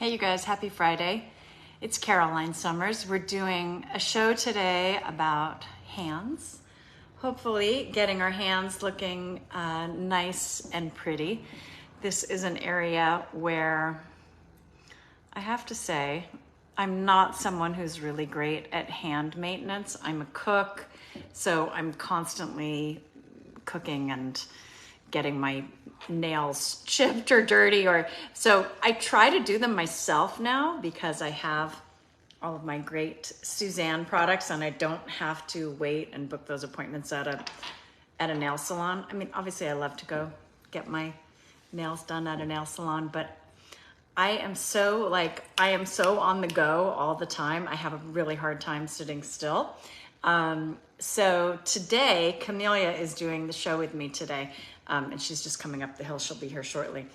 Hey you guys, happy Friday. It's Caroline Summers. We're doing a show today about hands. Hopefully getting our hands looking nice and pretty. This is an area where I have to say, I'm not someone who's really great at hand maintenance. I'm a cook, so I'm constantly cooking and getting my nails chipped or dirty, or so I try to do them myself now because I have all of my great Suzanne products and I don't have to wait and book those appointments at a nail salon. I mean, obviously I love to go get my nails done at a nail salon, but I am so on the go all the time. I have a really hard time sitting still. So today, Camelia is doing the show with me today, and she's just coming up the hill. She'll be here shortly.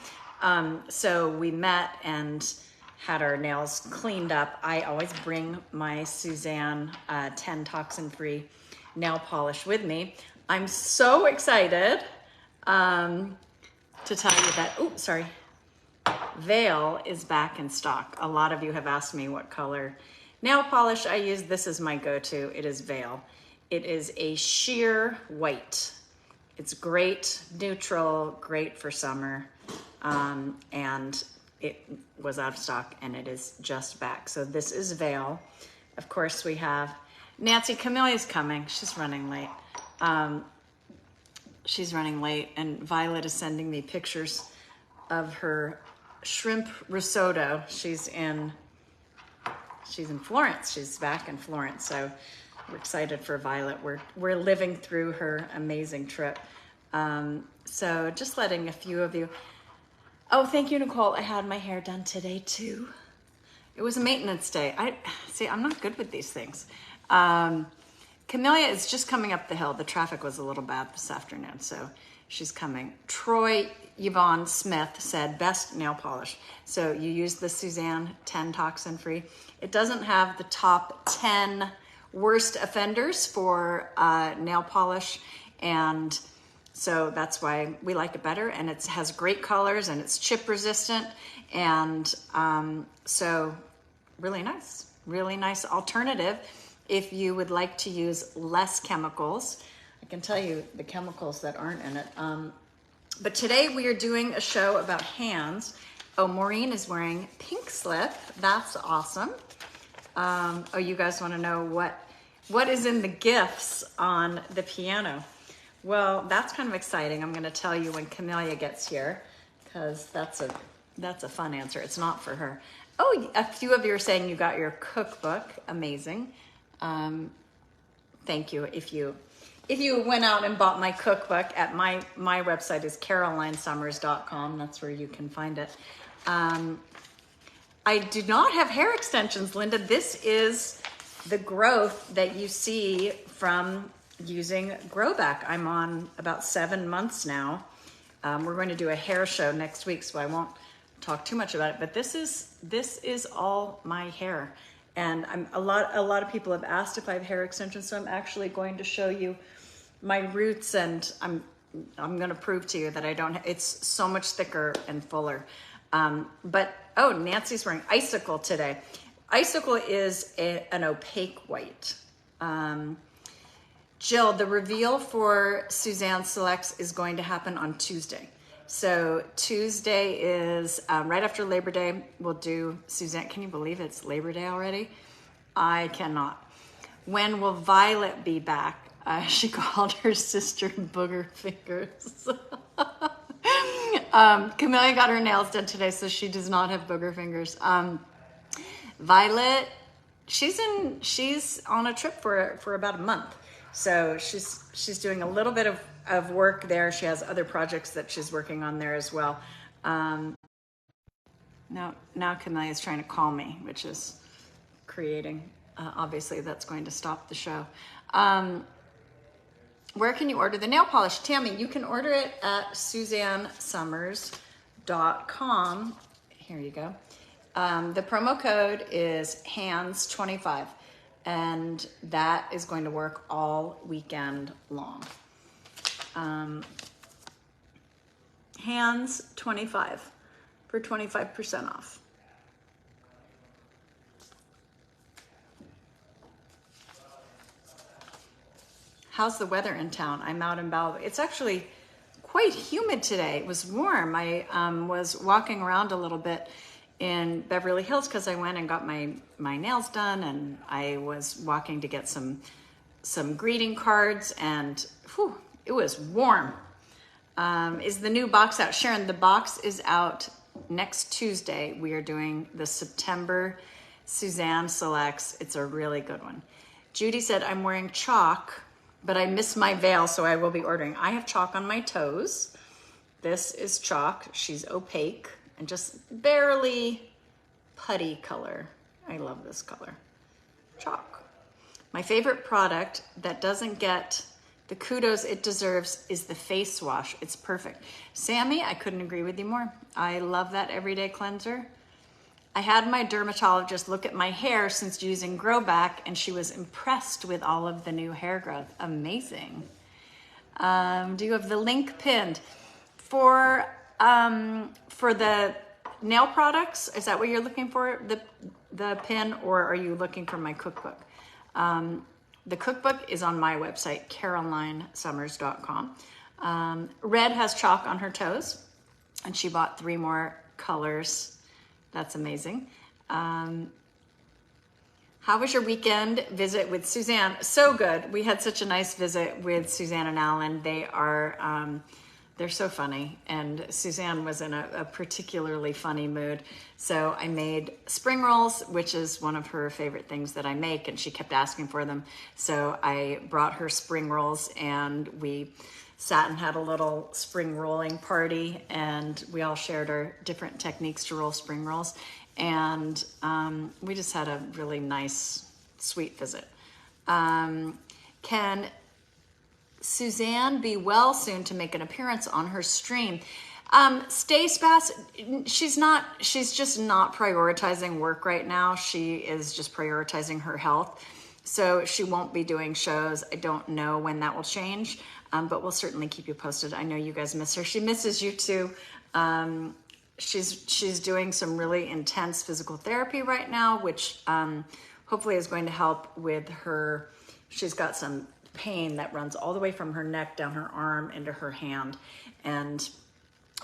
So we met and had our nails cleaned up. I always bring my Suzanne 10 toxin-free nail polish with me. I'm so excited to tell you that, Veil is back in stock. A lot of you have asked me what color nail polish I use. This is my go-to. It is Veil. It is a sheer white. It's great, neutral, great for summer. And it was out of stock and it is just back. So this is Veil. Of course we have Nancy. Camelia's coming. She's running late. And Violet is sending me pictures of her shrimp risotto. She's in Florence. She's back in Florence. So we're excited for Violet. We're living through her amazing trip. So just letting a few of you. Oh, thank you, Nicole. I had my hair done today too. It was a maintenance day. I'm not good with these things. Camelia is just coming up the hill. The traffic was a little bad this afternoon, so she's coming. Troy Yvonne Smith said, best nail polish. So you use the Suzanne 10 toxin free. It doesn't have the top 10 worst offenders for nail polish, and so that's why we like it better. And it has great colors and it's chip resistant, and so really nice alternative if you would like to use less chemicals. I can tell you the chemicals that aren't in it. But today we are doing a show about hands. Oh, Maureen is wearing pink slip. That's awesome. Oh, you guys want to know what is in the gifts on the piano? Well, that's kind of exciting. I'm going to tell you when Camelia gets here, because that's a fun answer. It's not for her. Oh, a few of you are saying you got your cookbook. Amazing. Thank you. If you went out and bought my cookbook at my website is carolinesummers.com. That's where you can find it. I do not have hair extensions, Linda. This is the growth that you see from using Growback. I'm on about 7 months now. We're going to do a hair show next week, so I won't talk too much about it, but this is all my hair. And a lot of people have asked if I have hair extensions, so I'm actually going to show you my roots, and I'm going to prove to you that I don't. It's so much thicker and fuller. But oh, Nancy's wearing Icicle today. Icicle is an opaque white. Jill, the reveal for Suzanne Selects is going to happen on Tuesday. So Tuesday is right after Labor Day. We'll do Suzanne. Can you believe it's Labor Day already? I cannot. When will Violet be back? She called her sister booger fingers. Camelia got her nails done today, so she does not have booger fingers. Violet, she's on a trip for about a month. So she's doing a little bit of work there. She has other projects that she's working on there as well. Now Camelia is trying to call me, which is creating, obviously that's going to stop the show. Where can you order the nail polish? Tammy, you can order it at SuzanneSummers.com. Here you go. The promo code is HANDS25. And that is going to work all weekend long. Hands 25 for 25% off. How's the weather in town? I'm out in Bellevue. It's actually quite humid today. It was warm. I was walking around a little bit in Beverly Hills because I went and got my nails done, and I was walking to get some greeting cards, and whew, it was warm. Is the new box out? Sharon, the box is out next Tuesday. We are doing the September Suzanne Selects. It's a really good one. Judy said, I'm wearing chalk, but I miss my veil, so I will be ordering. I have chalk on my toes. This is chalk. She's opaque and just barely putty color. I love this color. Chalk. My favorite product that doesn't get the kudos it deserves is the face wash. It's perfect. Sammy, I couldn't agree with you more. I love that everyday cleanser. I had my dermatologist look at my hair since using Grow Back, and she was impressed with all of the new hair growth. Amazing. Do you have the link pinned? For the nail products, is that what you're looking for, the pin, or are you looking for my cookbook? The cookbook is on my website, carolinesummers.com. Red has chalk on her toes, and she bought 3 more colors. That's amazing. How was your weekend visit with Suzanne? So good. We had such a nice visit with Suzanne and Alan. They are, they're so funny. And Suzanne was in a particularly funny mood. So I made spring rolls, which is one of her favorite things that I make, and she kept asking for them. So I brought her spring rolls, and we sat and had a little spring rolling party, and we all shared our different techniques to roll spring rolls. And we just had a really nice, sweet visit. Can Suzanne be well soon to make an appearance on her stream? Stace Bass, she's just not prioritizing work right now. She is just prioritizing her health. So she won't be doing shows. I don't know when that will change, but we'll certainly keep you posted. I know you guys miss her. She misses you too. She's doing some really intense physical therapy right now, which hopefully is going to help with her. She's got some pain that runs all the way from her neck down her arm into her hand, and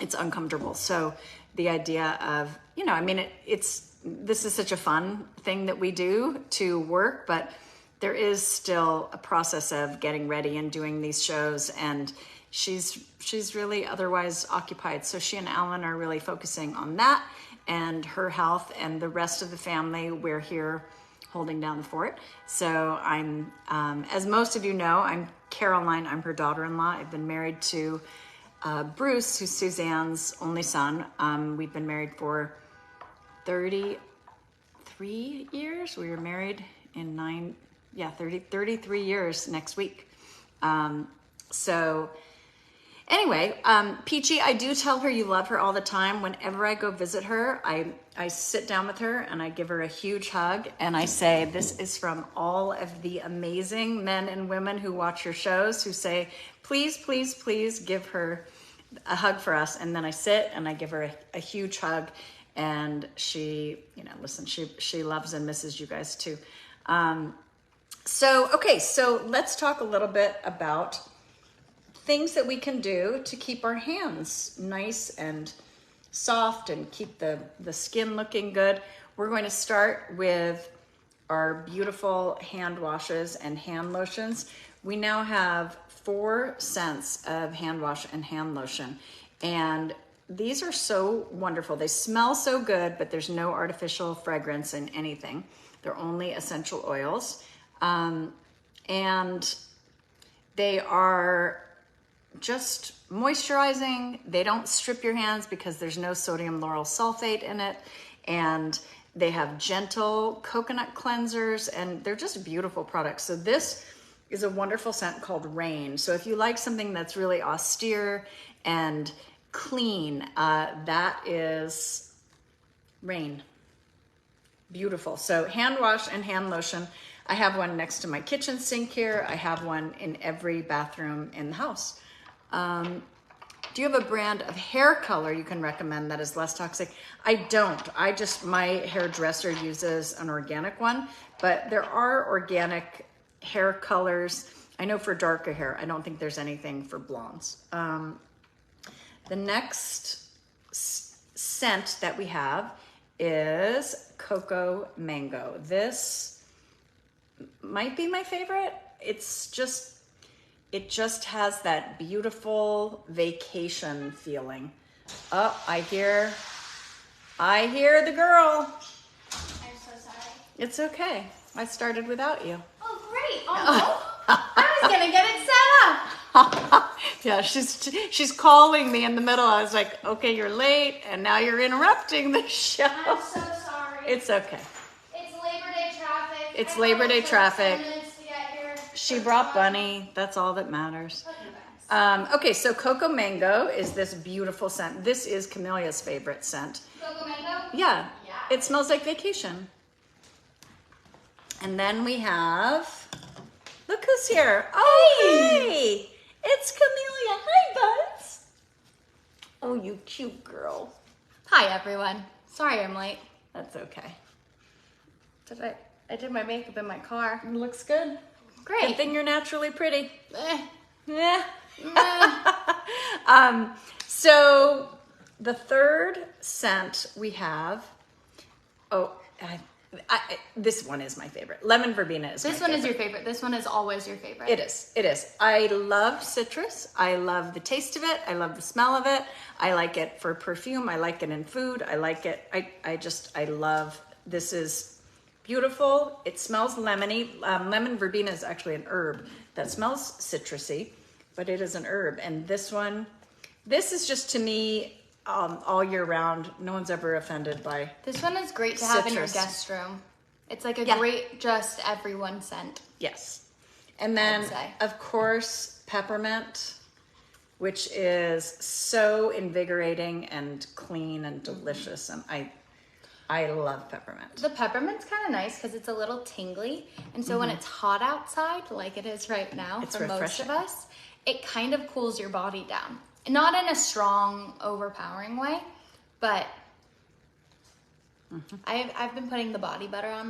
it's uncomfortable. So the idea of, this is such a fun thing that we do to work, but there is still a process of getting ready and doing these shows, and she's really otherwise occupied. So she and Alan are really focusing on that and her health, and the rest of the family, we're here holding down the fort. So I'm, as most of you know, I'm Caroline. I'm her daughter-in-law. I've been married to Bruce, who's Suzanne's only son. We've been married for 33 years. We were married in 33 years next week. So anyway, Peachy, I do tell her you love her all the time. Whenever I go visit her, I sit down with her and I give her a huge hug, and I say, this is from all of the amazing men and women who watch your shows, who say, please, please, please give her a hug for us. And then I sit and I give her a huge hug, and she, listen, she loves and misses you guys too. So let's talk a little bit about things that we can do to keep our hands nice and soft and keep the skin looking good. We're going to start with our beautiful hand washes and hand lotions. We now have 4 scents of hand wash and hand lotion, and these are so wonderful. They smell so good, but there's no artificial fragrance in anything. They're only essential oils. And they are just moisturizing. They don't strip your hands because there's no sodium lauryl sulfate in it. And they have gentle coconut cleansers, and they're just beautiful products. So this is a wonderful scent called Rain. So if you like something that's really austere and clean, that is Rain. Beautiful. So hand wash and hand lotion. I have one next to my kitchen sink here. I have one in every bathroom in the house. Do you have a brand of hair color you can recommend that is less toxic? I don't. My hairdresser uses an organic one, but there are organic hair colors. I know for darker hair. I don't think there's anything for blondes. The next scent that we have is Cocoa Mango. This might be my favorite. It just has that beautiful vacation feeling. Oh, I hear the girl. I'm so sorry. It's okay. I started without you. Oh, great. Oh, I was going to get it set up. Yeah, she's calling me in the middle. I was like, okay, you're late, and now you're interrupting the show. I'm so sorry. It's okay. It's Labor Day traffic. It's Labor Day traffic. 10 minutes to get here. She brought Bunny. That's all that matters. Okay, so Cocoa Mango is this beautiful scent. This is Camelia's favorite scent. Cocoa Mango? Yeah, Yeah. it smells like vacation. And then we have, look who's here. Oh, hey. It's Camelia. Hi, Buds. Oh, you cute girl. Hi, everyone. Sorry I'm late. That's okay. I did my makeup in my car. It looks good. Great. Good thing you're naturally pretty. Eh. Yeah. So the third scent we have, this one is my favorite. Lemon verbena is This my one favorite. is your favorite. This one is always your favorite. It is. I love citrus. I love the taste of it. I love the smell of it. I like it for perfume. I like it in food. I like it. I love, this is beautiful. It smells lemony. Lemon verbena is actually an herb that smells citrusy, but it is an herb. And this is just, to me, all year round. No one's ever offended by This one is great to have in your citrus. guest room. It's like a Yeah. great just everyone scent. Yes. And then, I'd say. of course, peppermint, which is so invigorating and clean and delicious. And I love peppermint. The peppermint's kind of nice because it's a little tingly. And so when it's hot outside, like it is right now It's for refreshing. most of us, it kind of cools your body down. Not in a strong, overpowering way, but I've been putting the body butter on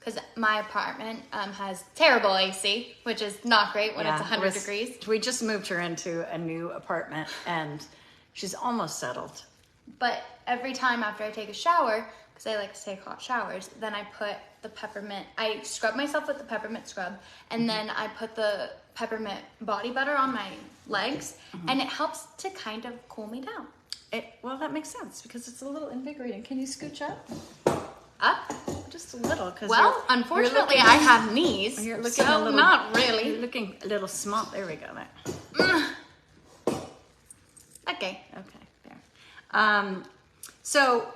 because my apartment has terrible AC, which is not great when it's 100 degrees. We just moved her into a new apartment and she's almost settled. But every time after I take a shower, because I like to take hot showers, then I put the peppermint, I scrub myself with the peppermint scrub, and then I put the peppermint body butter on my legs, and it helps to kind of cool me down. Well, that makes sense because it's a little invigorating. Can you scooch up? Up? Just a little. Well, unfortunately, I have knees, You're looking so a little, not really. You're looking a little small. There we go. There. Okay. Okay, there. So,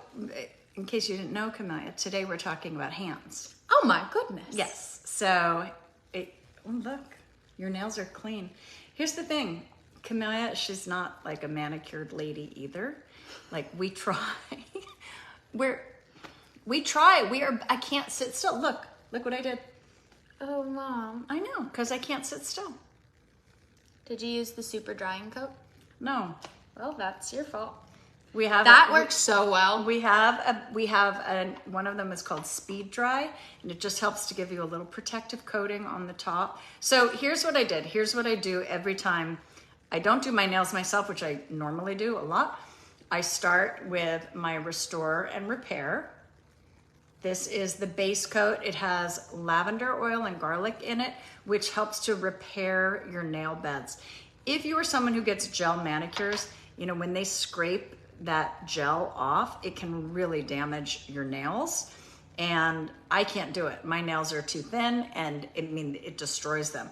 in case you didn't know, Camelia, today we're talking about hands. Oh my goodness. Yes. So, look, your nails are clean. Here's the thing, Camelia, she's not like a manicured lady either. Like, we try. I can't sit still. Look what I did. Oh, Mom. I know, because I can't sit still. Did you use the super drying coat? No. Well, that's your fault. We have That works so well. We have one of them is called Speed Dry, and it just helps to give you a little protective coating on the top. So here's what I did. Here's what I do every time. I don't do my nails myself, which I normally do a lot. I start with my Restore and Repair. This is the base coat. It has lavender oil and garlic in it, which helps to repair your nail beds. If you are someone who gets gel manicures, when they scrape that gel off, it can really damage your nails. And I can't do it. My nails are too thin and it destroys them.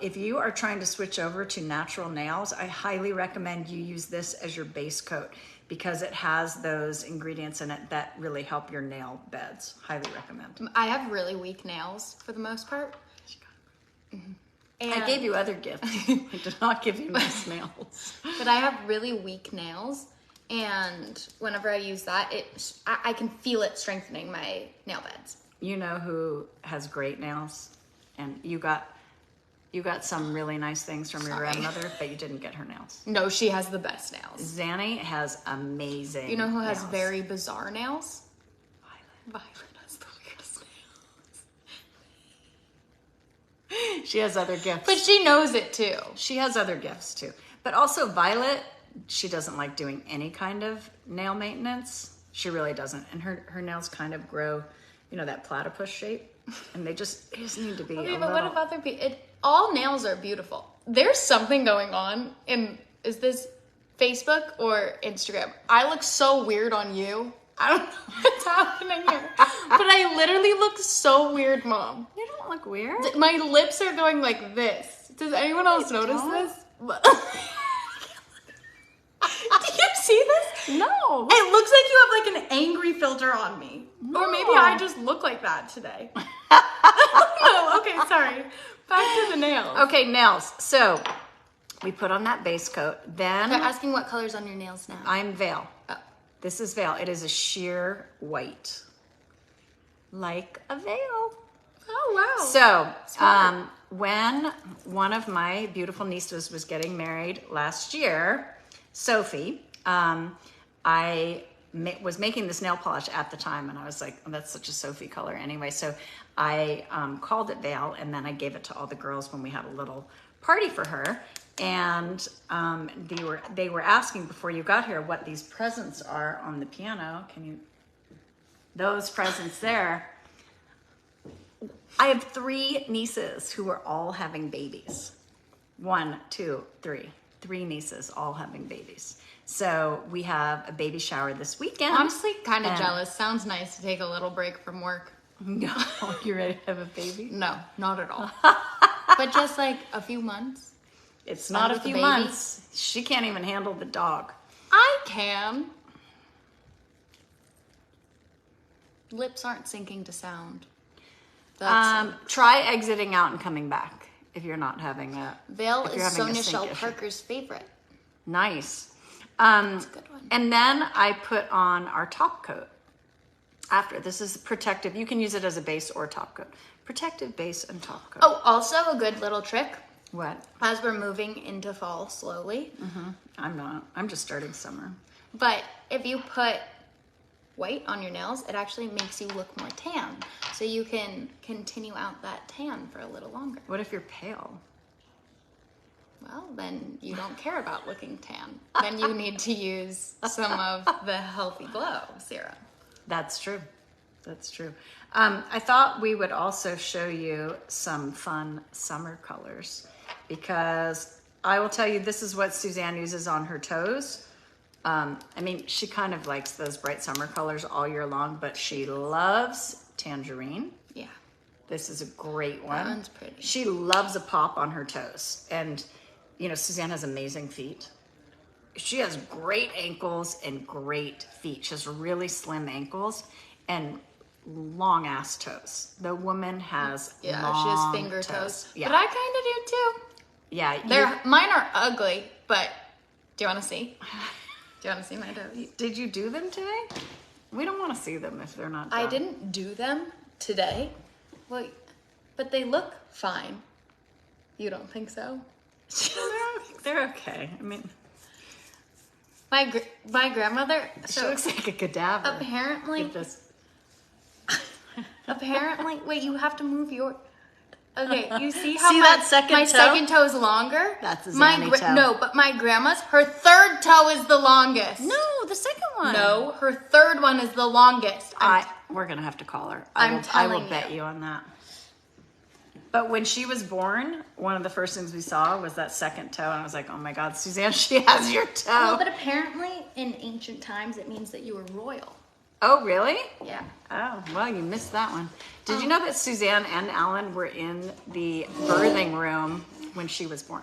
If you are trying to switch over to natural nails, I highly recommend you use this as your base coat because it has those ingredients in it that really help your nail beds. Highly recommend. I have really weak nails for the most part. And, I gave you other gifts. I did not give you nice nails. But I have really weak nails, and whenever I use that, I can feel it strengthening my nail beds. You know who has great nails? And you got some really nice things from your grandmother, but you didn't get her nails. No, she has the best nails. Zanny has amazing You know who has nails. very bizarre nails? Violet has the She has other gifts. But she knows it too. She has other gifts too. But also Violet, she doesn't like doing any kind of nail maintenance. She really doesn't. And her nails kind of grow, you know, that platypus shape. And they just need to be Okay, a but little... what if other people? All nails are beautiful. There's something going on is this Facebook or Instagram? I look so weird on you. I don't know what's happening here. But I literally look so weird, Mom. You don't look weird. My lips are going like this. Does anyone else notice this? Do you see this? No. It looks like you have like an angry filter on me. No. Or maybe I just look like that today. No, okay, sorry. Back to the nails. Okay, nails. So we put on that base coat. Then They're asking what color's on your nails now. I'm Veil. Oh. This is Veil. It is a sheer white. Like a veil. Oh, wow. So, Smart. when one of my beautiful nieces was getting married last year, Sophie, I was making this nail polish at the time, and I was like, oh, that's such a Sophie color anyway. So I called it Veil, and then I gave it to all the girls when we had a little party for her. And they were asking before you got here what these presents are on the piano. Can you? Those presents there. I have 3 nieces who are all having babies. 1, 2, 3. 3 nieces all having babies. So we have a baby shower this weekend. Honestly, kind of And- jealous. Sounds nice to take a little break from work. No, you ready to have a baby? No, not at all. But just like a few months. It's Fun not a with the few baby. months. She can't even handle the dog. I can. Lips aren't syncing to sound. That's Try exiting out and coming back if you're not having a Veil if you're is having a Sonia sync Shell issue. Parker's favorite. Nice. That's a good one. And then I put on our top coat. After this is protective. You can use it as a base or top coat. Protective base and top coat. Oh, also a good little trick What? as we're moving into fall slowly. I'm not. I'm just starting summer. But if you put white on your nails, it actually makes you look more tan. So you can continue out that tan for a little longer. What if you're pale? Well, then you don't care about looking tan. Then you need to use some of the Healthy Glow serum. That's true. That's true. I thought we would also show you some fun summer colors because I will tell you this is what Suzanne uses on her toes. I mean, she kind of likes those bright summer colors all year long, but she loves tangerine. Yeah. This is a great one. That one's pretty. She loves a pop on her toes. And, you know, Suzanne has amazing feet. She has great ankles and great feet. She has really slim ankles and long ass toes. The woman has Yeah, long she has finger toes. Yeah. But I kind of do too. Yeah. Mine are ugly, but do you want to see? Do you want to see my toes? Did you do them today? We don't want to see them if they're not done. I didn't do them today. Well, but they look fine. You don't think so? They're okay. I mean, My grandmother. she looks like a cadaver. Apparently, With this. apparently. Wait, you have to move your. Okay, you see how See my, that second my toe? second toe is longer? That's a my Zanny toe. No, but my grandma's, her third toe is the longest. No, the second one. No, her third one is the longest. We're gonna have to call her. I'm I telling will bet you. you on that. But when she was born, one of the first things we saw was that second toe, and I was like, "Oh my God, Suzanne, she has your toe." Well, but apparently in ancient times it means that you were royal. Oh, really? Yeah. Oh, well, you missed that one. Did you know that Suzanne and Alan were in the birthing room when she was born?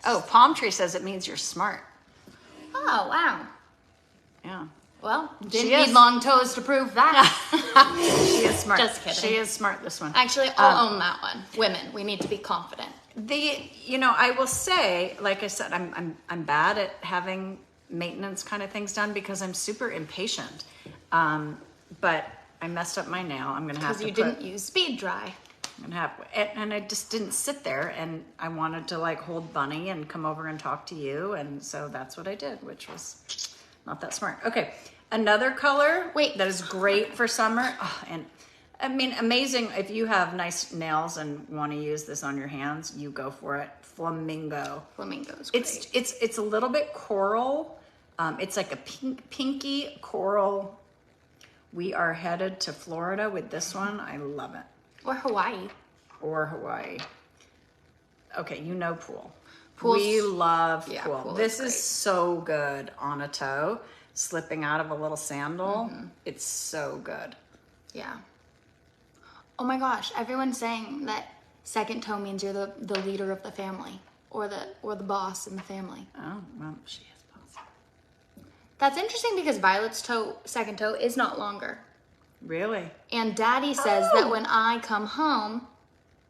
Oh, Palm Tree says it means you're smart. Oh, wow. Yeah. Well, She didn't is. need long toes to prove that. She is smart. Just kidding. She is smart, this one. Actually, I'll own that one. Women, we need to be confident. I will say, like I said, I'm bad at having maintenance kind of things done because I'm super impatient. But I messed up my nail. I'm gonna have Because to you didn't use speed dry. I'm gonna have, and I just didn't sit there, and I wanted to like hold Bunny and come over and talk to you, and so that's what I did, which was not that smart. Okay, another color Wait. that is great for summer, and I mean, amazing. If you have nice nails and want to use this on your hands, you go for it. Flamingo. Flamingo is great. It's a little bit coral. It's like a pinky coral. We are headed to Florida with this one. I love it. Or Hawaii. Okay, pool. Pool's, we love pool. Pool This is so good on a toe, slipping out of a little sandal. It's so good. Yeah. Oh my gosh, everyone's saying that second toe means you're the leader of the family or the boss in the family. Oh, well, she is boss. That's interesting because Violet's second toe is not longer. Really? And Daddy says that when I come home,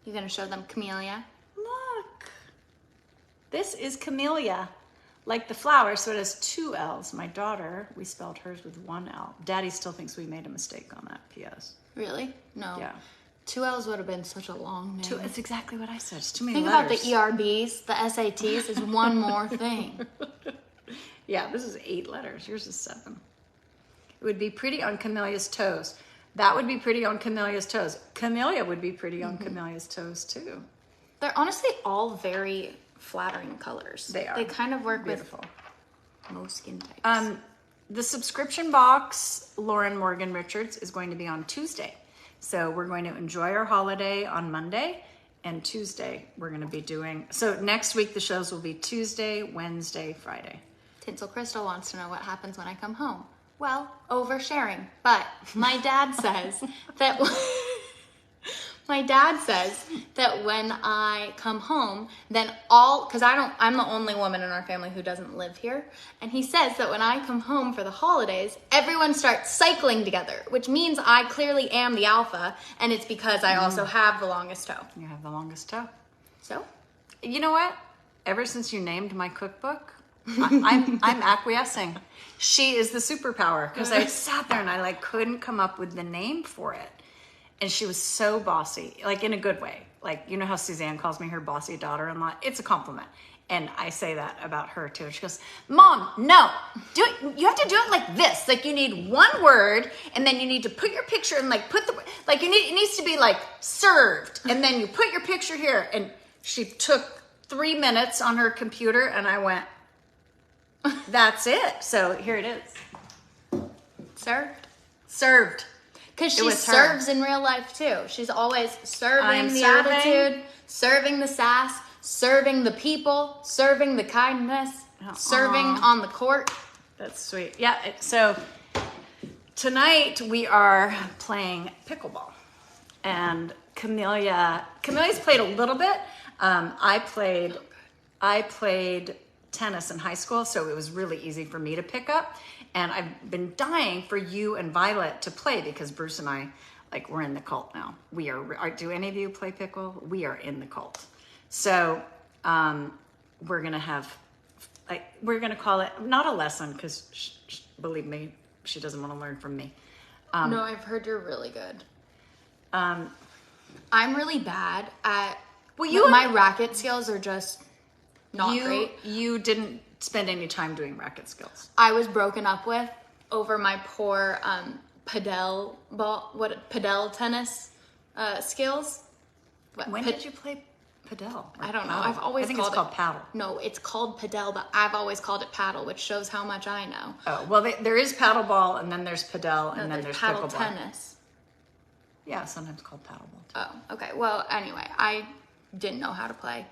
you're going to show them Camellia. Look. This is camellia, like the flower, so it has 2 L's. My daughter, we spelled hers with 1 L. Daddy still thinks we made a mistake on that, P.S. Really? No. Yeah. 2 L's would have been such a long name. That's exactly what I said. It's too many Think letters. about the ERBs, the SATs is one more thing. Yeah, this is 8 letters. Yours is 7. It would be pretty on Camellia's toes. That would be pretty on Camellia's toes. Camellia would be pretty on Camellia's toes, too. They're honestly all very flattering colors. They are. They kind of work Beautiful. with most skin types. The subscription box, Lauren Morgan Richards, is going to be on Tuesday. So we're going to enjoy our holiday on Monday, and Tuesday we're going to be doing... So next week the shows will be Tuesday, Wednesday, Friday. Tinsel Crystal wants to know what happens when I come home. Well, oversharing. But my dad says that... My dad says that when I come home, then because I'm the only woman in our family who doesn't live here. And he says that when I come home for the holidays, everyone starts cycling together, which means I clearly am the alpha. And it's because I also have the longest toe. You have the longest toe. So? You know what? Ever since you named my cookbook, I'm acquiescing. She is the superpower. Because I sat there and I couldn't come up with the name for it. And she was so bossy, in a good way. You know how Suzanne calls me her bossy daughter-in-law? It's a compliment. And I say that about her too. She goes, Mom, no, do it. You have to do it like this. You need one word, and then you need to put your picture and it needs to be served. And then you put your picture here. And she took 3 minutes on her computer, and I went, that's it. So here it is. Served. Because she serves in real life too. She's always serving the attitude, serving the sass, serving the people, serving the kindness, serving on the court. That's sweet. Yeah, so tonight we are playing pickleball. And Camellia's played a little bit. I played tennis in high school, so it was really easy for me to pick up. And I've been dying for you and Violet to play because Bruce and I, we're in the cult now. We are. Do any of you play pickle? We are in the cult. So we're gonna have, we're gonna call it not a lesson because believe me, she doesn't want to learn from me. No, I've heard you're really good. I'm really bad at. Well, my racket skills are just not great. You didn't spend any time doing racket skills. I was broken up with over my poor padel tennis skills. When did you play padel? I don't know. Paddle? I think it's called paddle. No, it's called padel, but I've always called it paddle, which shows how much I know. Oh, well, there is paddle ball, and then there's padel, and then there's paddle pickleball. Tennis. Yeah, sometimes called paddle ball too. Oh, okay. Well, anyway, I didn't know how to play.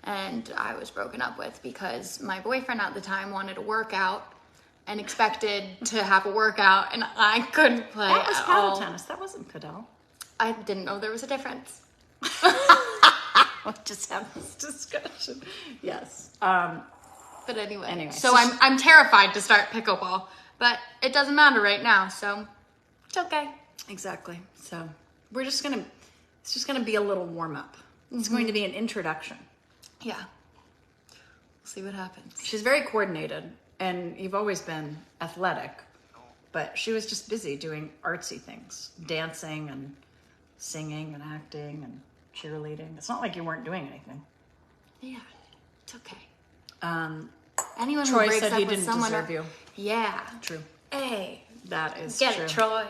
And I was broken up with because my boyfriend at the time wanted a workout and expected to have a workout, and I couldn't play That was at paddle all. tennis. That wasn't padel. I didn't know there was a difference. We'll just have this discussion. Yes. But anyway. So I'm terrified to start pickleball, but it doesn't matter right now, so it's okay. Exactly. So it's just gonna be a little warm up. It's going to be an introduction. Yeah. We'll see what happens. She's very coordinated, and you've always been athletic, but she was just busy doing artsy things, dancing and singing and acting and cheerleading. It's not like you weren't doing anything. Yeah, it's okay. Anyone Troy who breaks said up he with didn't someone, deserve you. Yeah. True. Hey, That is get true. it, Troy.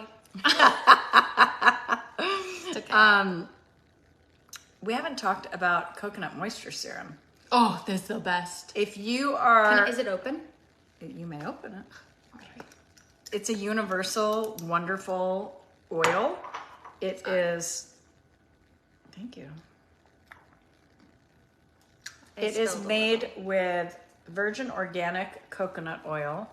We haven't talked about coconut moisture serum. Oh, this is the best. If you are... Is it open? You may open it. It's a universal, wonderful oil. It is... Thank you. It is made with virgin organic coconut oil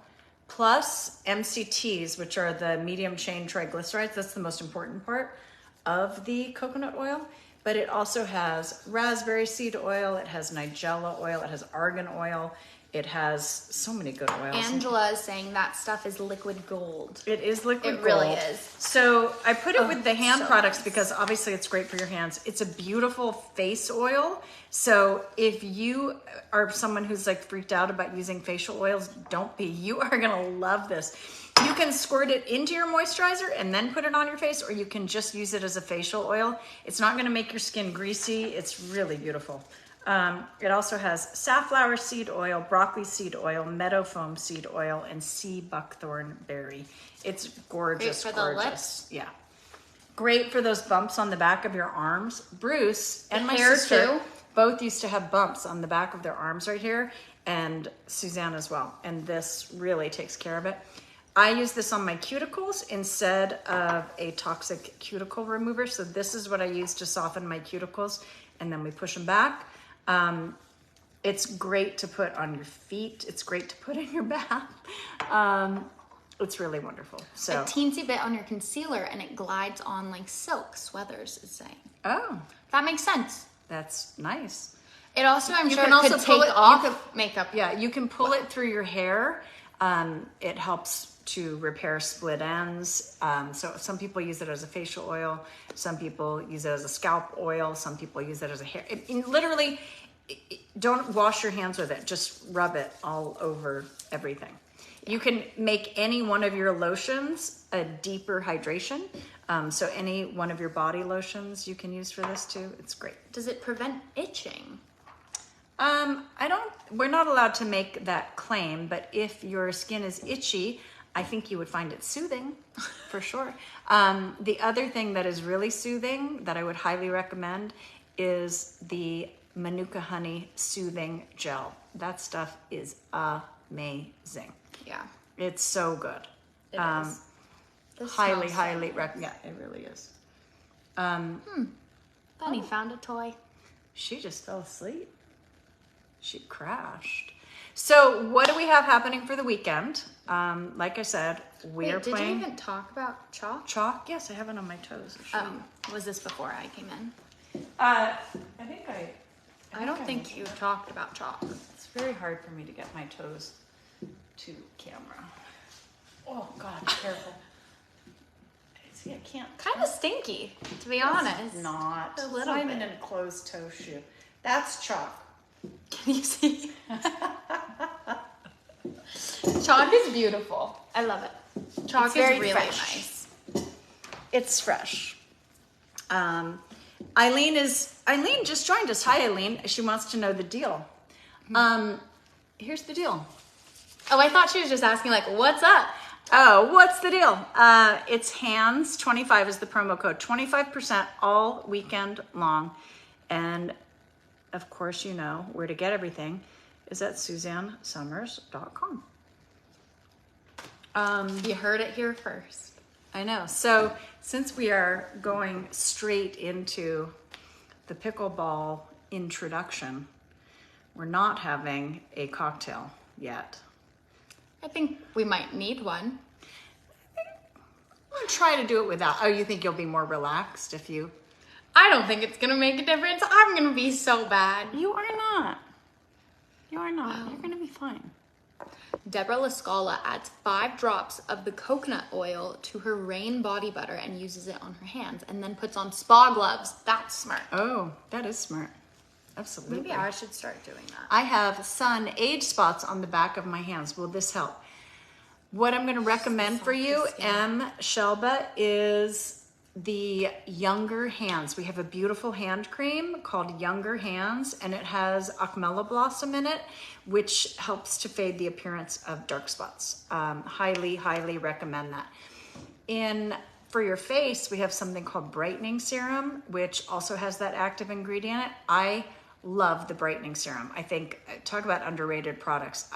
plus MCTs, which are the medium chain triglycerides. That's the most important part of the coconut oil. But it also has raspberry seed oil, it has nigella oil, it has argan oil, it has so many good oils. Angela is saying that stuff is liquid gold. It is liquid gold. It really is. So I put it with the hand products nice. because obviously it's great for your hands. It's a beautiful face oil. So if you are someone who's like freaked out about using facial oils, don't be. You are gonna love this. You can squirt it into your moisturizer and then put it on your face, or you can just use it as a facial oil. It's not gonna make your skin greasy. It's really beautiful. It also has safflower seed oil, broccoli seed oil, meadow foam seed oil, and sea buckthorn berry. It's gorgeous, Great for the lips. Yeah. Great for those bumps on the back of your arms. Bruce and my hair sister too? both used to have bumps on the back of their arms right here, and Suzanne as well. And this really takes care of it. I use this on my cuticles instead of a toxic cuticle remover. So this is what I use to soften my cuticles, and then we push them back. It's great to put on your feet. It's great to put in your bath. It's really wonderful. So a teensy bit on your concealer and it glides on like silk, Sweathers is saying. Oh, That makes sense. that's nice. It also, I'm You sure, can it also could pull take it- off makeup. Yeah, you can pull it through your hair. It helps to repair split ends. So some people use it as a facial oil. Some people use it as a scalp oil. Some people use it as a hair. Literally, don't wash your hands with it. Just rub it all over everything. You can make any one of your lotions a deeper hydration. So any one of your body lotions you can use for this too. It's great. Does it prevent itching? We're not allowed to make that claim, but if your skin is itchy, I think you would find it soothing for sure. The other thing that is really soothing that I would highly recommend is the Manuka Honey Soothing Gel. That stuff is amazing. Yeah. It's so good. It is. This Highly, smells so highly nice. recommend. Yeah, it really is. Bunny found a toy. She just fell asleep. She crashed. So what do we have happening for the weekend? Like I said, we are Did playing you even talk about chalk? chalk. Yes, I have it on my toes. I'll show you. Was this before I came in? I think I don't think you talked about chalk. It's very hard for me to get my toes to camera. Oh God, careful. See, I can't. Kind of stinky, to be honest. It's not. A It's little not even bit. in a closed toe shoe. That's chalk. Can you see? Chalk is beautiful. I love it. Chalk It's is very really fresh. nice. It's fresh. Eileen just joined us. Hi, Eileen. She wants to know the deal. Here's the deal. Oh, I thought she was just asking, like, what's up? Oh, what's the deal? It's HANDS25 is the promo code. 25% all weekend long. And of course, you know where to get everything is at SuzanneSummers.com. You heard it here first. I know. So since we are going straight into the pickleball introduction, we're not having a cocktail yet. I think we might need one. I'm gonna try to do it without. Oh, you think you'll be more relaxed if you? I don't think it's gonna make a difference. I'm gonna be so bad. You are not. You are not. You're gonna be fine. Deborah Lascala adds 5 drops of the coconut oil to her Rain body butter and uses it on her hands and then puts on spa gloves. That's smart. Oh, that is smart. Absolutely. Maybe I should start doing that. I have sun age spots on the back of my hands. Will this help? What I'm going to recommend for you, M. Shelba, is the Younger Hands. We have a beautiful hand cream called Younger Hands, and it has Akmela Blossom in it, which helps to fade the appearance of dark spots. Highly, highly recommend that. In for your face, we have something called brightening serum, which also has that active ingredient in it. I love the brightening serum. I think, talk about underrated products.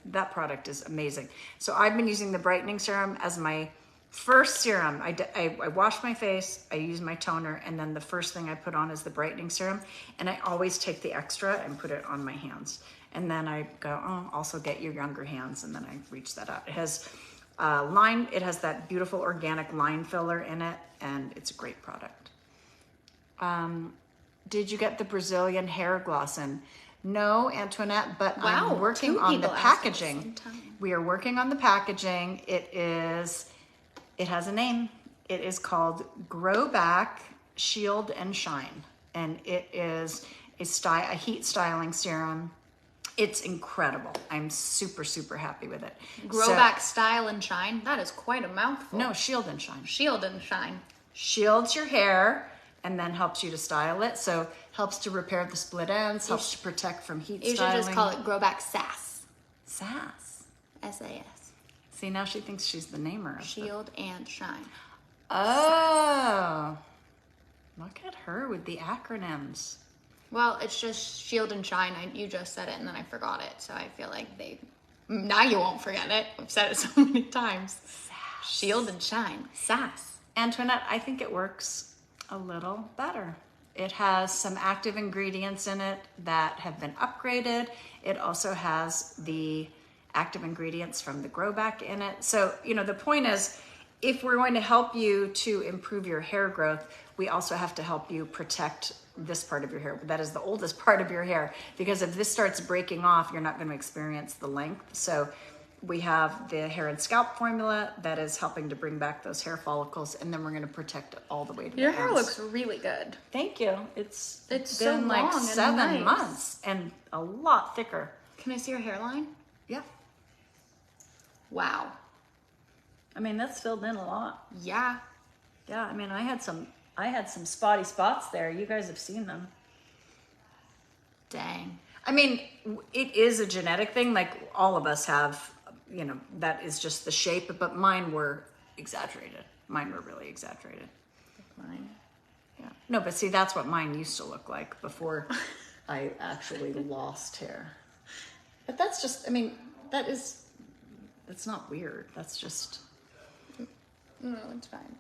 That product is amazing. So I've been using the brightening serum as my first serum. I wash my face, I use my toner, and then the first thing I put on is the brightening serum. And I always take the extra and put it on my hands. And then I go, oh, also get your younger hands. And then I reach that out. It has line, it has that beautiful organic line filler in it, and it's a great product. Did you get the Brazilian hair gloss in? No, Antoinette, but Wow, I'm working two on the people asked at the packaging. same time. We are working on the packaging. It has a name. It is called Grow Back Shield and Shine. And it is a heat styling serum. It's incredible. I'm super, super happy with it. Grow back, style, and shine. That is quite a mouthful. No, shield and shine. Shield and shine. Shields your hair and then helps you to style it. So helps to repair the split ends, helps to protect from heat styling. You should just call it Grow Back Sass. Sass. S-A-S. See, now she thinks she's the namer. Shield and shine. Oh. Look at her with the acronyms. Well, it's just shield and shine. You just said it and then I forgot it. So I feel like now you won't forget it. I've said it so many times. Sass. Shield and shine. Sass. Antoinette, I think it works a little better. It has some active ingredients in it that have been upgraded. It also has the active ingredients from the Grow Back in it. So, the point is, if we're going to help you to improve your hair growth, we also have to help you protect this part of your hair. That is the oldest part of your hair, because if this starts breaking off, you're not going to experience the length. So we have the hair and scalp formula that is helping to bring back those hair follicles, and then we're going to protect it all the way to Your the hair ends. looks really good. Thank you. It's so been like long and 7 nice. months and a lot thicker. Can I see your hairline? Yeah. Wow. I mean, that's filled in a lot. Yeah. Yeah, I mean, I had some spotty spots there. You guys have seen them. Dang. I mean, it is a genetic thing. Like all of us have, that is just the shape, but mine were exaggerated. Mine were really exaggerated. Mine. Yeah. No, but see, that's what mine used to look like before I actually lost hair. But that's just, that's not weird. That's just. No, it's fine.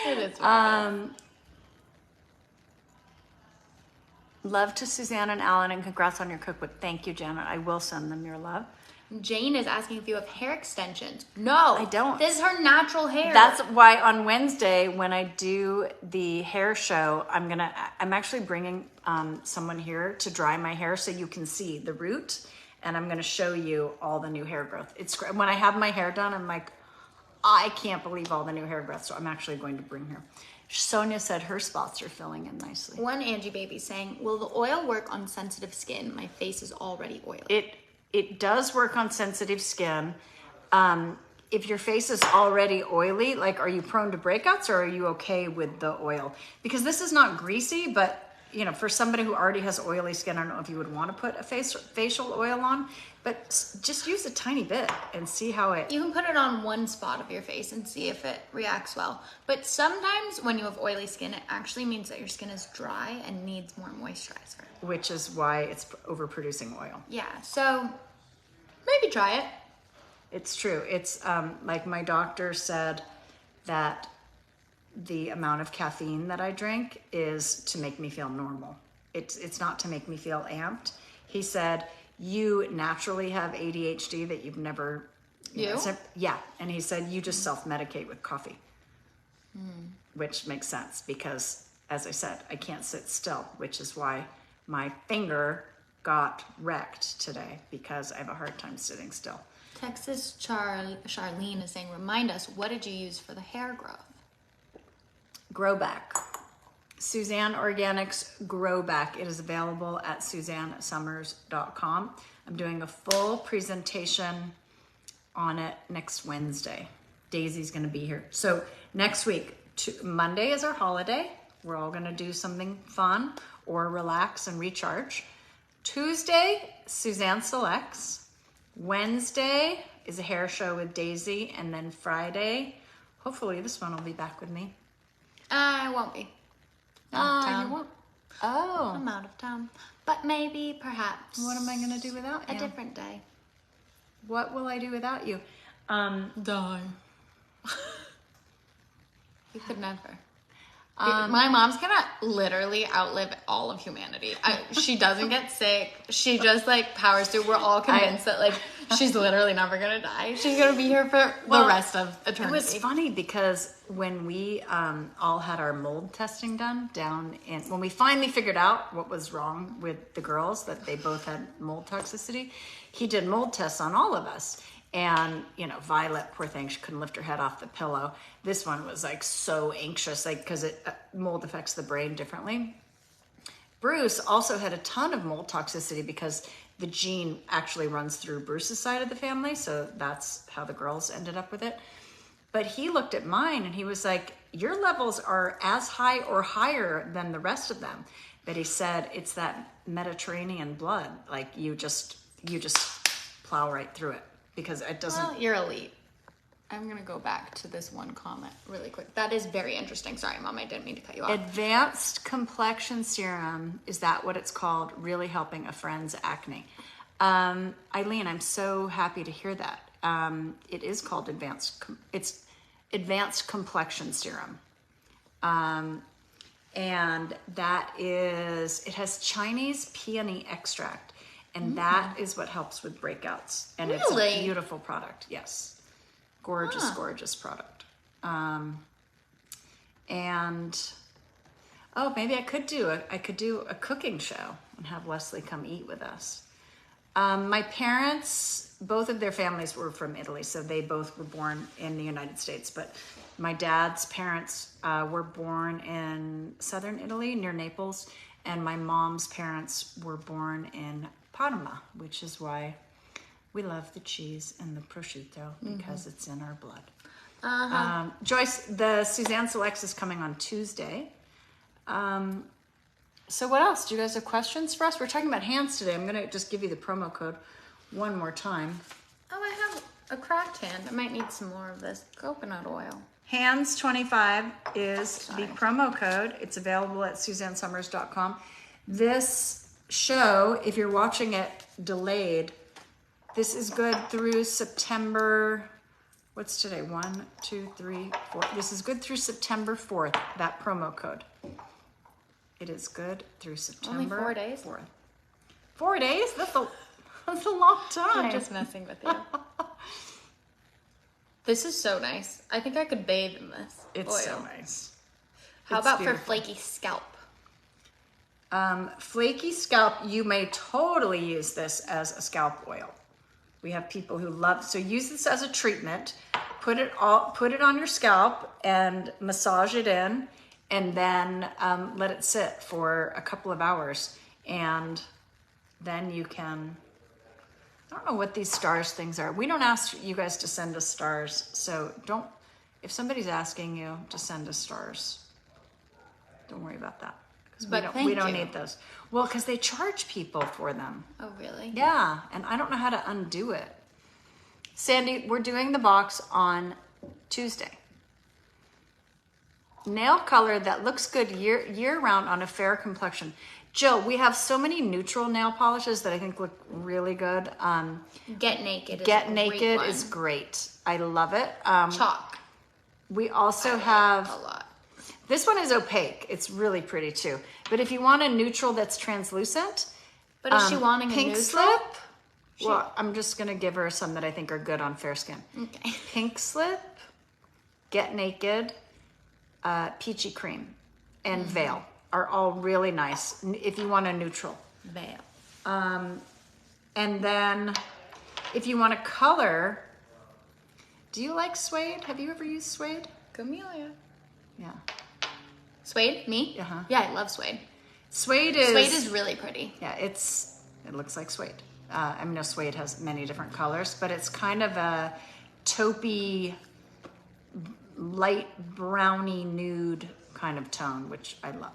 It is really Love to Suzanne and Alan, and congrats on your cookbook. Thank you, Janet. I will send them your love. good. Jane is asking if you have hair extensions. No, I don't. This is her natural hair. That's why on Wednesday when I do the hair show, I'm actually bringing someone here to dry my hair so you can see the root, and I'm gonna show you all the new hair growth. It's great. When I have my hair done, I'm like, I can't believe all the new hair growth. So I'm actually going to bring her. Sonia said her spots are filling in nicely. One Angie baby saying, will the oil work on sensitive skin? My face is already oily. It does work on sensitive skin. If your face is already oily, like, are you prone to breakouts or are you okay with the oil? Because this is not greasy, but for somebody who already has oily skin, I don't know if you would want to put a facial oil on, but just use a tiny bit and see how it. You can put it on one spot of your face and see if it reacts well. But sometimes when you have oily skin, it actually means that your skin is dry and needs more moisturizer. Which is why it's overproducing oil. Yeah, so maybe try it. It's true. It's like my doctor said that the amount of caffeine that I drink is to make me feel normal. It's not to make me feel amped. He said, you naturally have ADHD that you've never... Yeah. And he said, you just self-medicate with coffee. Which makes sense because, as I said, I can't sit still, which is why my finger got wrecked today because I have a hard time sitting still. Texas Charlene is saying, remind us, what did you use for the hair growth? Grow Back. Suzanne Organics Grow Back. It is available at SuzanneSummers.com. I'm doing a full presentation on it next Wednesday. Daisy's going to be here. So next week, Monday is our holiday. We're all going to do something fun or relax and recharge. Tuesday, Suzanne Selects. Wednesday is a hair show with Daisy, and then Friday, hopefully this one will be back with me. I won't be. You won't? Oh. I'm out of town. But maybe, perhaps. What am I going to do without you? A different day. What will I do without you? Die. You could never. My mom's gonna literally outlive all of humanity. She doesn't get sick. She just like powers through. We're all convinced that like she's literally never gonna die. She's gonna be here for the rest of eternity. It was funny because when we all had our mold testing done when we finally figured out what was wrong with the girls, that they both had mold toxicity, he did mold tests on all of us. And, Violet, poor thing, she couldn't lift her head off the pillow. This one was like so anxious, like, because mold affects the brain differently. Bruce also had a ton of mold toxicity because the gene actually runs through Bruce's side of the family. So that's how the girls ended up with it. But he looked at mine and he was like, your levels are as high or higher than the rest of them. But he said, it's that Mediterranean blood. Like you just plow right through it. Because it doesn't... Well, you're elite. I'm going to go back to this one comment really quick. That is very interesting. Sorry, Mom, I didn't mean to cut you off. Advanced complexion serum, is that what it's called? Really helping a friend's acne. Eileen, I'm so happy to hear that. It is called advanced complexion serum. And that is... It has Chinese peony extract. And that is what helps with breakouts. And it's a beautiful product. Yes. Gorgeous, gorgeous product. And maybe I could do a cooking show and have Leslie come eat with us. My parents, both of their families were from Italy, so they both were born in the United States. But my dad's parents were born in southern Italy near Naples, and my mom's parents were born in Parma, which is why we love the cheese and the prosciutto, because it's in our blood. Joyce, the Suzanne Selects is coming on Tuesday. So what else? Do you guys have questions for us? We're talking about hands today. I'm going to just give you the promo code one more time. Oh, I have a cracked hand. I might need some more of this coconut oil. Hands25 is the promo code. It's available at SuzanneSummers.com. This show, if you're watching it delayed, this is good through September. What's today? 1, 2, 3, 4. This is good through September 4th, that promo code. It is good through September. Only 4 days? 4th. 4 days? That's a long time. I'm just messing with you. This is so nice. I think I could bathe in this It's oil. so nice. How about beautiful for flaky scalp? Flaky scalp, you may totally use this as a scalp oil. We have people who love, so use this as a treatment. Put it on your scalp and massage it in, and then let it sit for a couple of hours. And then you can, I don't know what these stars things are. We don't ask you guys to send us stars, so if somebody's asking you to send us stars, don't worry about that. We don't need those. Well, because they charge people for them. Oh, really? Yeah, and I don't know how to undo it. Sandy, we're doing the box on Tuesday. Nail color that looks good year round on a fair complexion. Jill, we have so many neutral nail polishes that I think look really good. Get Naked. Is great. I love it. Chalk. We also have a lot. This one is opaque. It's really pretty too. But if you want a neutral that's translucent, but is she wanting pink a neutral? slip? Well, I'm just gonna give her some that I think are good on fair skin. Okay. Pink slip, Get Naked, Peachy Cream, and Veil are all really nice if you want a neutral. Veil. And then if you want a color, do you like suede? Have you ever used suede? Camellia. Yeah. Suede? Me? Uh-huh. Yeah, I love suede. Suede is really pretty. Yeah, it looks like suede. I know suede has many different colors, but it's kind of a taupey, light browny nude kind of tone, which I love.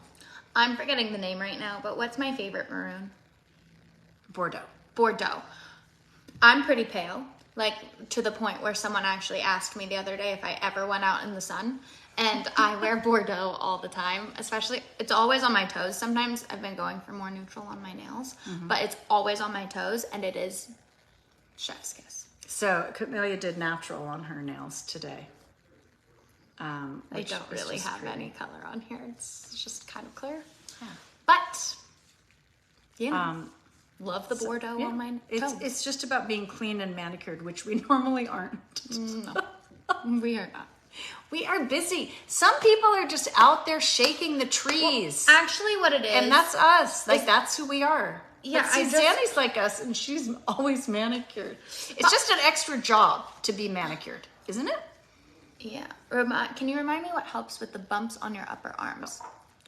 I'm forgetting the name right now, but what's my favorite maroon? Bordeaux. Bordeaux. I'm pretty pale, like to the point where someone actually asked me the other day if I ever went out in the sun. And I wear Bordeaux all the time, especially, it's always on my toes. Sometimes I've been going for more neutral on my nails, but it's always on my toes, and it is chef's kiss. So Camellia did natural on her nails today. I don't really have any color on here. It's just kind of clear. Yeah. But, you know, love the Bordeaux on my toes. It's just about being clean and manicured, which we normally aren't. No, we are not. We are busy. Some people are just out there shaking the trees. Well, actually, what it is, and that's us. Like, that's who we are. Yeah, but see, Zanny's like us, and she's always manicured. It's just an extra job to be manicured, isn't it? Yeah. Can you remind me what helps with the bumps on your upper arms?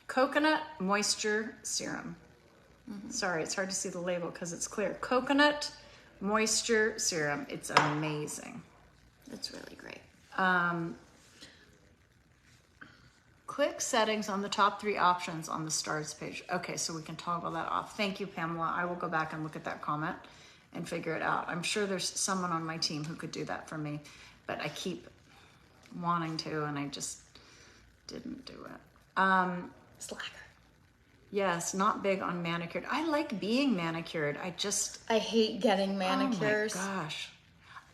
Coconut moisture serum. Sorry, it's hard to see the label because it's clear. Coconut moisture serum. It's amazing. It's really great. Click settings on the top 3 options on the stars page. Okay, so we can toggle that off. Thank you, Pamela. I will go back and look at that comment and figure it out. I'm sure there's someone on my team who could do that for me, but I keep wanting to, and I just didn't do it. Slacker. Yes, not big on manicured. I like being manicured. I hate getting manicures. Oh my gosh.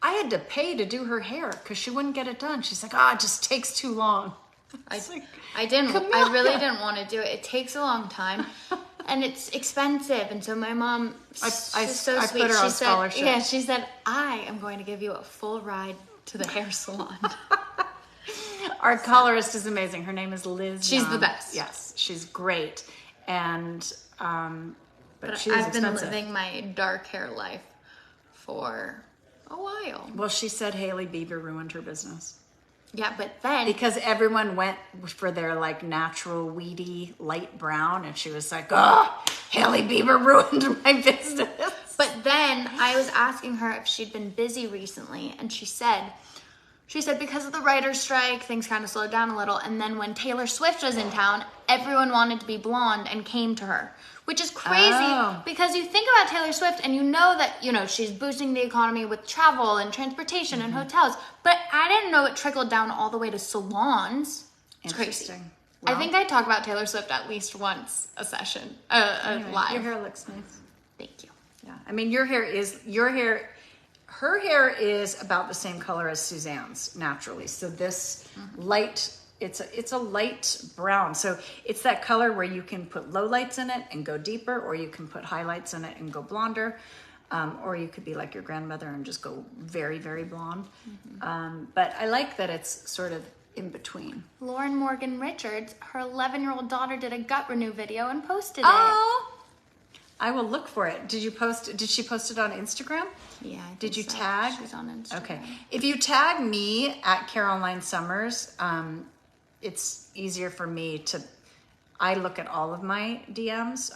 I had to pay to do her hair because she wouldn't get it done. She's like, it just takes too long. I really didn't want to do it. It takes a long time, and it's expensive. And so my mom, she's so sweet. Put her on scholarship. Yeah, she said, I am going to give you a full ride to the hair salon. Our colorist is amazing. Her name is Liz. She's the best. Yes, she's great. And but she's I've expensive. been living my dark hair life for a while. Well, she said Hailey Bieber ruined her business. Yeah, but then because everyone went for their like natural weedy light brown, and she was like, Hailey Bieber ruined my business. But then I was asking her if she'd been busy recently, and she said because of the writer's strike, things kind of slowed down a little. And then when Taylor Swift was in town, everyone wanted to be blonde and came to her, which is crazy because you think about Taylor Swift and you know that, she's boosting the economy with travel and transportation and hotels. But I didn't know it trickled down all the way to salons. It's crazy. Well, I think I talk about Taylor Swift at least once a session, anyway, live. Your hair looks nice. Thank you. Yeah. I mean, her hair is about the same color as Suzanne's naturally. So this light, it's a light brown. So it's that color where you can put low lights in it and go deeper, or you can put highlights in it and go blonder. Or you could be like your grandmother and just go very, very blonde. But I like that it's sort of in between. Lauren Morgan Richards, her 11-year-old daughter did a gut renew video and posted it. I will look for it. Did she post it on Instagram? Yeah. Did you tag? She's on Instagram. Okay. If you tag me at Caroline Summers, it's easier for me I look at all of my DMs.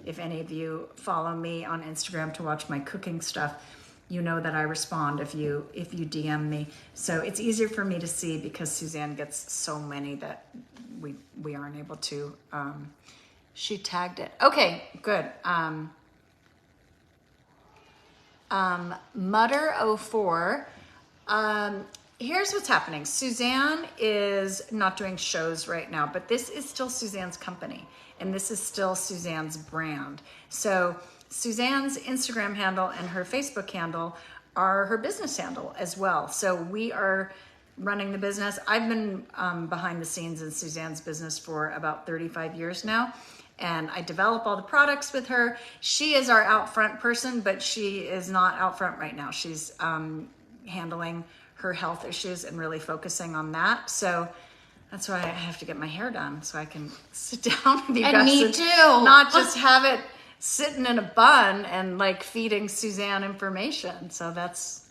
If any of you follow me on Instagram to watch my cooking stuff, you know that I respond if you DM me. So it's easier for me to see because Suzanne gets so many that we aren't able to. She tagged it. Okay, good. Mutter04. Here's what's happening. Suzanne is not doing shows right now, but this is still Suzanne's company, and this is still Suzanne's brand. So Suzanne's Instagram handle and her Facebook handle are her business handle as well. So we are running the business. I've been behind the scenes in Suzanne's business for about 35 years now. And I develop all the products with her. She is our out front person, but she is not out front right now. She's handling her health issues and really focusing on that. So that's why I have to get my hair done so I can sit down with you guys. And me too. Not just have it sitting in a bun and like feeding Suzanne information. So that's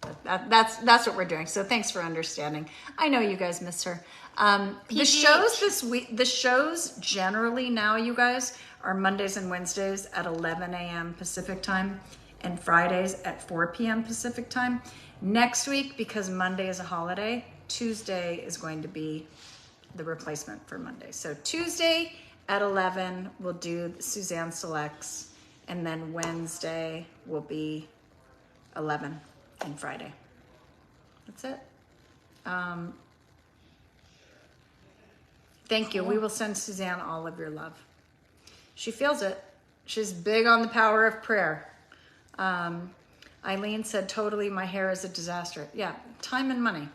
what we're doing. So thanks for understanding. I know you guys miss her. The shows this week, the shows generally now, you guys, are Mondays and Wednesdays at 11 a.m. Pacific time and Fridays at 4 p.m. Pacific time. Next week, because Monday is a holiday, Tuesday is going to be the replacement for Monday. So Tuesday at 11, we'll do Suzanne Selects, And then Wednesday will be 11 and Friday. That's it. Thank you. We will send Suzanne all of your love. She feels it. She's big on the power of prayer. Eileen said, totally, my hair is a disaster. Yeah, time and money.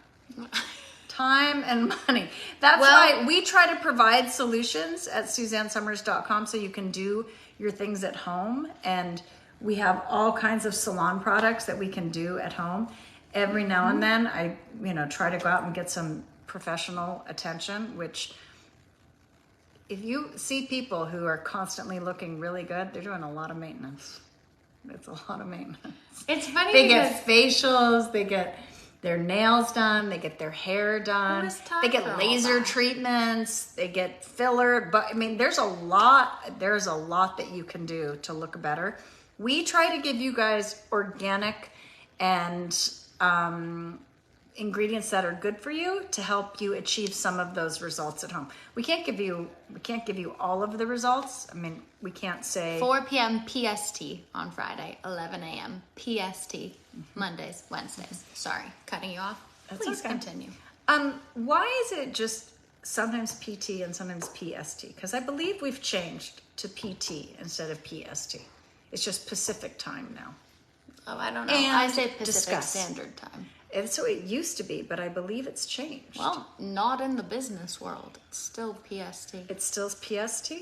Time and money. That's why we try to provide solutions at SuzanneSummers.com so you can do your things at home. And we have all kinds of salon products that we can do at home. Every now and then I, try to go out and get some professional attention, which if you see people who are constantly looking really good, they're doing a lot of maintenance. It's a lot of maintenance. It's funny they get facials, they get their nails done, they get their hair done, they get laser treatments, they get filler. But I mean, there's a lot that you can do to look better. We try to give you guys organic and ingredients that are good for you to help you achieve some of those results at home. We can't give you all of the results. I mean, we can't say 4 p.m. PST on Friday, 11 a.m. PST, Mondays, Wednesdays. Sorry, cutting you off. Please continue. Why is it just sometimes PT and sometimes PST? Because I believe we've changed to PT instead of PST. It's just Pacific time now. Oh, I don't know. And I say Pacific Standard Time. And so it used to be, but I believe it's changed. Well, not in the business world. It's still PST. It's still PST?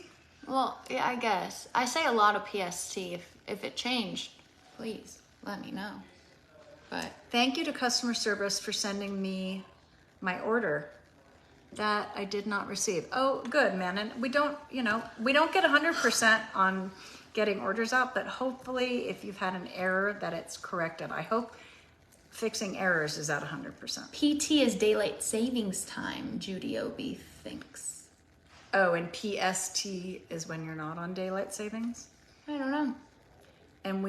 Well, yeah, I guess. I say a lot of PST. If it changed, please let me know. But thank you to customer service for sending me my order that I did not receive. Oh, good, man. And we don't get 100% on getting orders out, but hopefully if you've had an error that it's corrected. I hope fixing errors is at 100%. PT is daylight savings time, Judy Obi thinks. Oh, and PST is when you're not on daylight savings? I don't know. And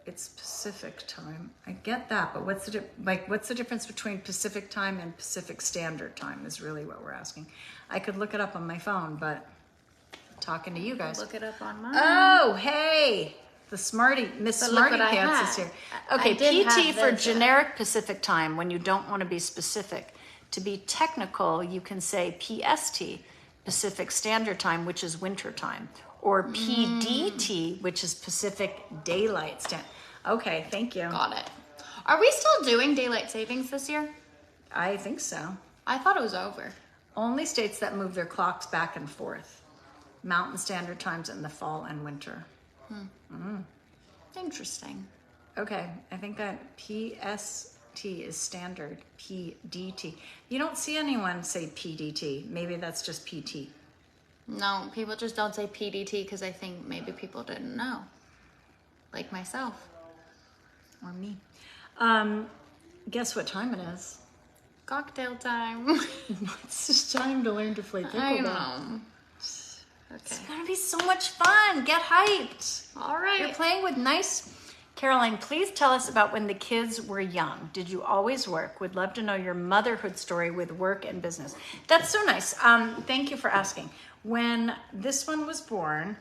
it's Pacific time. I get that, but what's the difference between Pacific time and Pacific Standard Time is really what we're asking. I could look it up on my phone, but talking to you guys. Look it up on mine. Oh, hey. The Smarty, Miss Smarty Pants is here. Okay, PT for generic Pacific time when you don't want to be specific. To be technical, you can say PST, Pacific Standard Time, which is winter time, or PDT, which is Pacific Daylight Standard. Okay, thank you. Got it. Are we still doing daylight savings this year? I think so. I thought it was over. Only states that move their clocks back and forth. Mountain Standard Times in the fall and winter. Interesting. Okay, I think that PST is standard. PDT. You don't see anyone say PDT. Maybe that's just PT. No, people just don't say PDT because I think maybe people didn't know. Like myself. Or me. Guess what time it is? Cocktail time. It's just time to learn to play pickleball. I know. Okay. It's gonna be so much fun. Get hyped. All right. You're playing with nice. Caroline, please tell us about when the kids were young. Did you always work? Would love to know your motherhood story with work and business. That's so nice. Thank you for asking. When this one was born,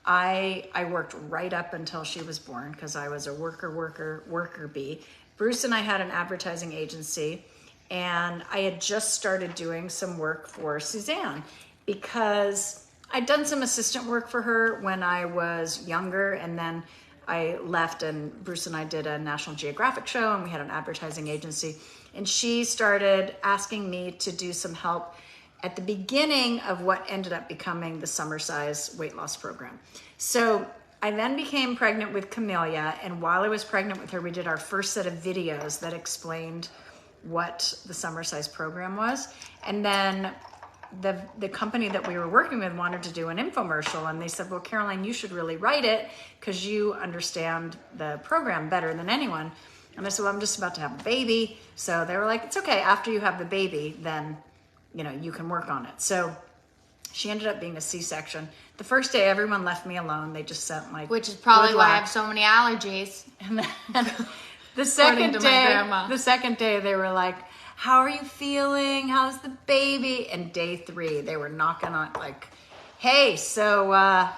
I worked right up until she was born because I was a worker bee. Bruce and I had an advertising agency, and I had just started doing some work for Suzanne because I'd done some assistant work for her when I was younger, and then I left and Bruce and I did a National Geographic show and we had an advertising agency, and she started asking me to do some help at the beginning of what ended up becoming the Summer Size weight loss program. So I then became pregnant with Camellia, and while I was pregnant with her, we did our first set of videos that explained what the Summer Size program was. And then the company that we were working with wanted to do an infomercial, and they said, well, Caroline, you should really write it because you understand the program better than anyone. And I said, well, I'm just about to have a baby. So they were like, it's okay. After you have the baby, then, you can work on it. So she ended up being a C-section. The first day, everyone left me alone. They just sent which is probably why I have so many allergies. And then the second day, they were like, how are you feeling? How's the baby? And day 3, they were knocking on like, hey, so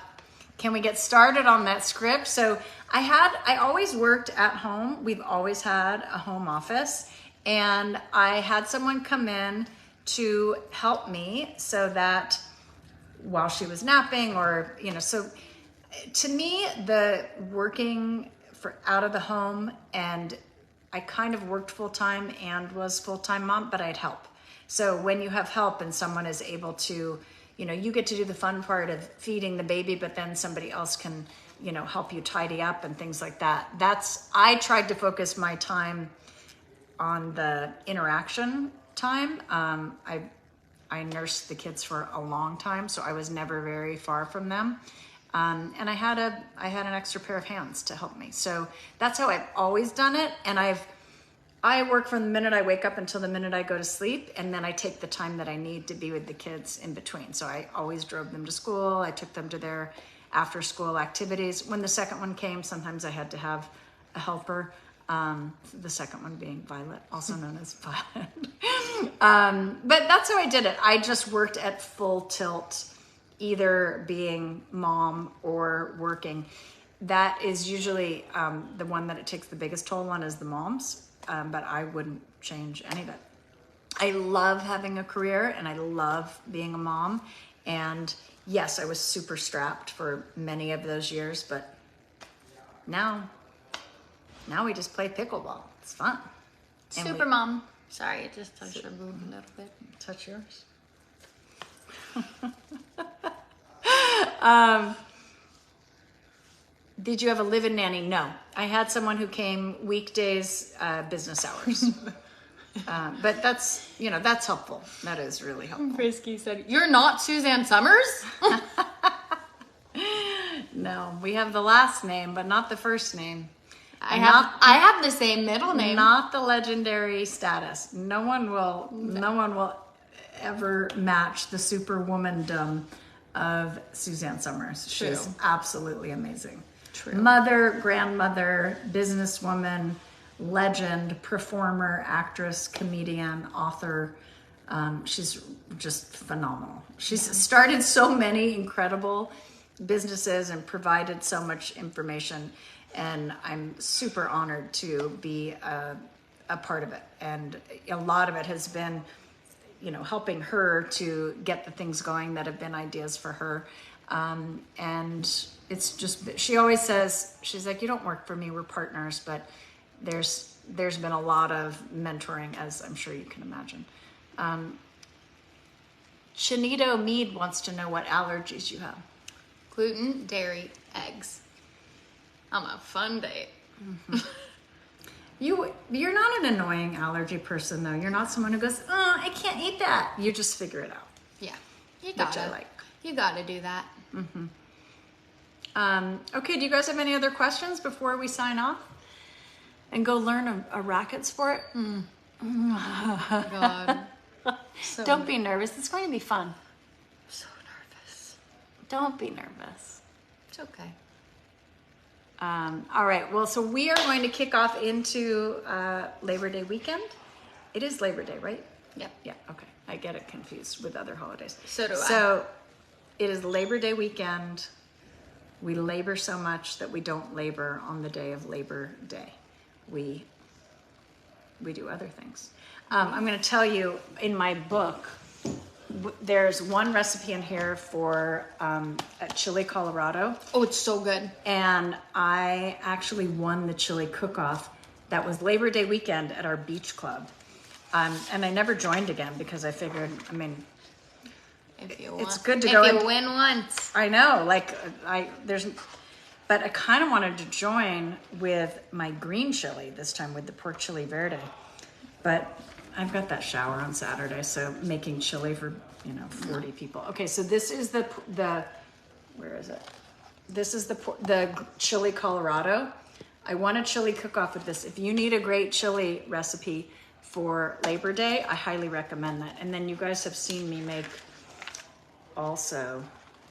can we get started on that script? So I always worked at home. We've always had a home office, and I had someone come in to help me so that while she was napping, or, so to me, the working for out of the home, and I kind of worked full time and was full-time mom, but I had help. So when you have help and someone is able to, you get to do the fun part of feeding the baby, but then somebody else can, help you tidy up and things like that. I tried to focus my time on the interaction time. I nursed the kids for a long time, so I was never very far from them. And I had an extra pair of hands to help me. So that's how I've always done it. And I work from the minute I wake up until the minute I go to sleep, and then I take the time that I need to be with the kids in between. So I always drove them to school. I took them to their after school activities. When the second one came, sometimes I had to have a helper. The second one being Violet, also known as Violet. But that's how I did it. I just worked at full tilt, either being mom or working. That is usually the one that it takes the biggest toll on, is the moms. But I wouldn't change any of it. I love having a career, and I love being a mom. And yes, I was super strapped for many of those years, but now we just play pickleball. It's fun. And Super mom. Sorry, it just touched her boob a little bit. Touch yours. Did you have a live-in nanny? No. I had someone who came weekdays, business hours. But that's helpful. That is really helpful. Frisky said, "You're not Suzanne Summers?" No, we have the last name, but not the first name. I have the same middle name. Not the legendary status. No one will ever match the superwomandom of Suzanne Summers. True. She's absolutely amazing. True. Mother, grandmother, businesswoman, legend, performer, actress, comedian, author. She's just phenomenal. She's started so many incredible businesses and provided so much information. And I'm super honored to be a part of it. And a lot of it has been, helping her to get the things going that have been ideas for her. And it's just, she always says, she's like, "You don't work for me, we're partners." But there's been a lot of mentoring, as I'm sure you can imagine. Shanito Mead wants to know what allergies you have. Gluten, dairy, eggs. I'm a fun date. Mm-hmm. You're not an annoying allergy person, though. You're not someone who goes, "Oh, I can't eat that." You just figure it out. Yeah, Which I like. You gotta do that. Mm-hmm. Okay, do you guys have any other questions before we sign off and go learn a racket sport? Oh, God. Don't be nervous. It's going to be fun. I'm so nervous. Don't be nervous. It's okay. All right. Well, so we are going to kick off into Labor Day weekend. It is Labor Day, right? Yep. Yeah. Okay. I get it confused with other holidays. So do I. So it is Labor Day weekend. We labor so much that we don't labor on the day of Labor Day. We do other things. I'm going to tell you, in my book, there's one recipe in here for a chili Colorado. Oh, it's so good. And I actually won the chili cook-off. That was Labor Day weekend at our beach club. And I never joined again because I figured, it's good to go. If you win once. I know, but I kind of wanted to join with my green chili this time, with the pork chili verde. But I've got that shower on Saturday, so making chili for 40 people. Okay, so this is the where is it? This is the chili Colorado. I want a chili cook-off with this. If you need a great chili recipe for Labor Day, I highly recommend that. And then you guys have seen me make also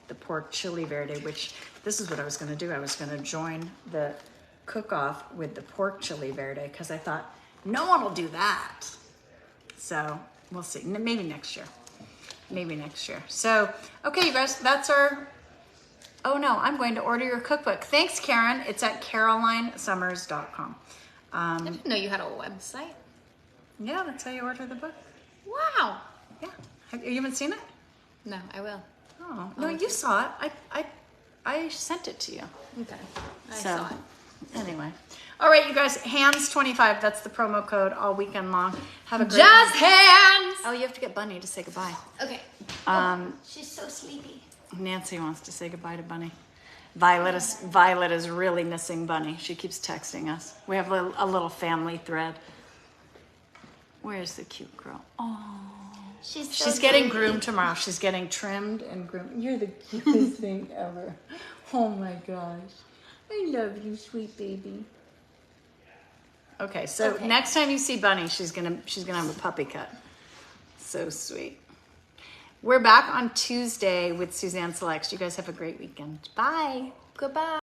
the pork chili verde, which this is what I was going to do. I was going to join the cook-off with the pork chili verde because I thought no one will do that. So we'll see. Maybe next year. So, okay, you guys, that's our Oh no, I'm going to order your cookbook. Thanks, Karen. It's at carolinesummers.com. I didn't know you had a website. Yeah, that's how you order the book. Wow. Yeah. Have you haven't seen it? No, I will. Oh, no, you saw it. I sent it to you. Okay. I saw it. Anyway. All right, you guys, hands25. That's the promo code all weekend long. Have a great Just one. hands. Oh, you have to get Bunny to say goodbye. Okay. She's so sleepy. Nancy wants to say goodbye to Bunny. Violet is really missing Bunny. She keeps texting us. We have a little family thread. Where's the cute girl? Oh, she's getting groomed tomorrow. She's getting trimmed and groomed. You're the cutest thing ever. Oh my gosh. I love you, sweet baby. Okay, so next time you see Bunny, she's gonna have a puppy cut. So sweet. We're back on Tuesday with Suzanne Selects. You guys have a great weekend. Bye. Goodbye.